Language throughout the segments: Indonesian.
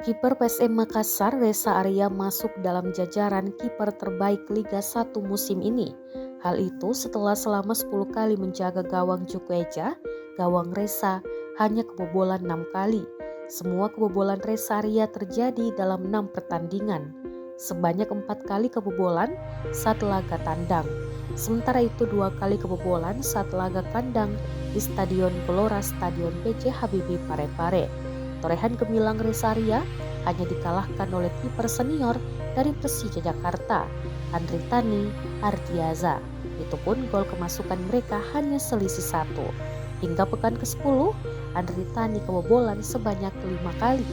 Kiper PSM Makassar Reza Arya masuk dalam jajaran kiper terbaik Liga 1 musim ini. Hal itu setelah selama 10 kali menjaga gawang Jukueja, gawang Reza hanya kebobolan 6 kali. Semua kebobolan Reza Arya terjadi dalam 6 pertandingan. Sebanyak 4 kali kebobolan saat laga tandang. Sementara itu 2 kali kebobolan saat laga kandang di Stadion Gelora Stadion PJ Habibie Parepare. Torehan gemilang Reza Arya hanya dikalahkan oleh kiper senior dari Persija Jakarta, Andri Tani Ardiaza. Itu pun gol kemasukan mereka hanya selisih 1. Hingga pekan ke-10, Andri Tani kebobolan sebanyak 5 kali.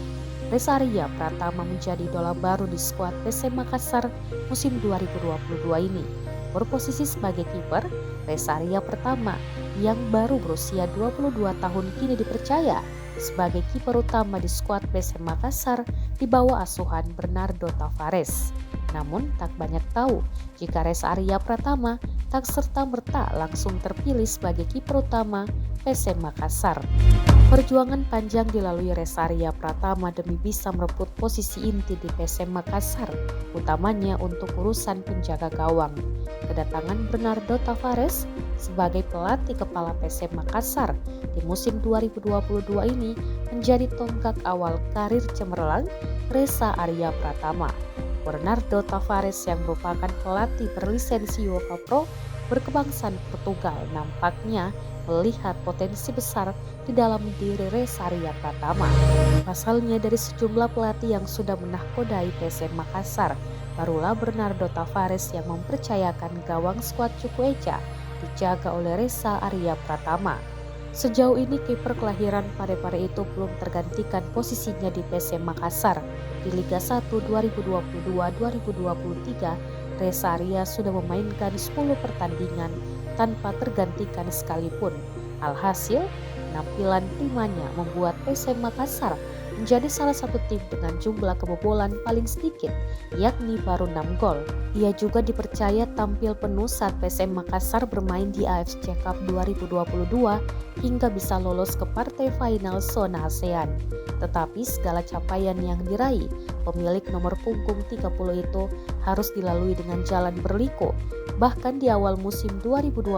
Reza Arya Pratama menjadi idola baru di skuad PSM Makassar musim 2022 ini. Berposisi sebagai kiper, Reza Arya Pratama yang baru berusia 22 tahun kini dipercaya sebagai kiper utama di skuad PSM Makassar di bawah asuhan Bernardo Tavares. Namun tak banyak tahu jika Reza Arya Pratama tak serta-merta langsung terpilih sebagai kiper utama PSM Makassar. Perjuangan panjang dilalui Reza Arya Pratama demi bisa merebut posisi inti di PSM Makassar, utamanya untuk urusan penjaga gawang. Kedatangan Bernardo Tavares sebagai pelatih kepala PSM Makassar di musim 2022 ini menjadi tonggak awal karir cemerlang Reza Arya Pratama. Bernardo Tavares yang merupakan pelatih berlisensi UEFA Pro berkebangsaan Portugal nampaknya melihat potensi besar di dalam diri Reza Arya Pratama. Pasalnya dari sejumlah pelatih yang sudah menahkodai PSM Makassar, barulah Bernardo Tavares yang mempercayakan gawang skuad Cukueja dijaga oleh Reza Arya Pratama. Sejauh ini kiper kelahiran Parepare itu belum tergantikan posisinya di PSM Makassar. Di Liga 1 2022-2023, Reza Arya sudah memainkan 10 pertandingan tanpa tergantikan sekalipun. Alhasil, penampilan primanya membuat PSM Makassar menjadi salah satu tim dengan jumlah kebobolan paling sedikit, yakni baru 6 gol. Ia juga dipercaya tampil penuh saat PSM Makassar bermain di AFC Cup 2022 hingga bisa lolos ke partai final zona ASEAN. Tetapi segala capaian yang diraih pemilik nomor punggung 30 itu harus dilalui dengan jalan berliku. Bahkan di awal musim 2022,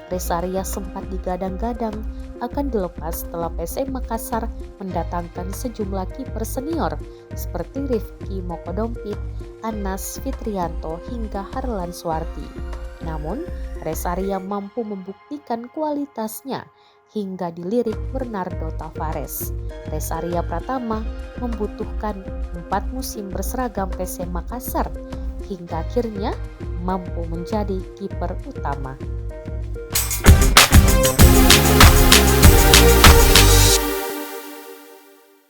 Reza Arya sempat digadang-gadang akan dilepas setelah PSM Makassar mendatangkan sejumlah kiper senior seperti Rifki Mokodompit, Anas Fitrianto hingga Harlan Suarti. Namun, Reza Arya mampu membuktikan kualitasnya hingga dilirik Bernardo Tavares. Reza Arya Pratama membutuhkan 4 musim berseragam PSM Makassar hingga akhirnya mampu menjadi kiper utama.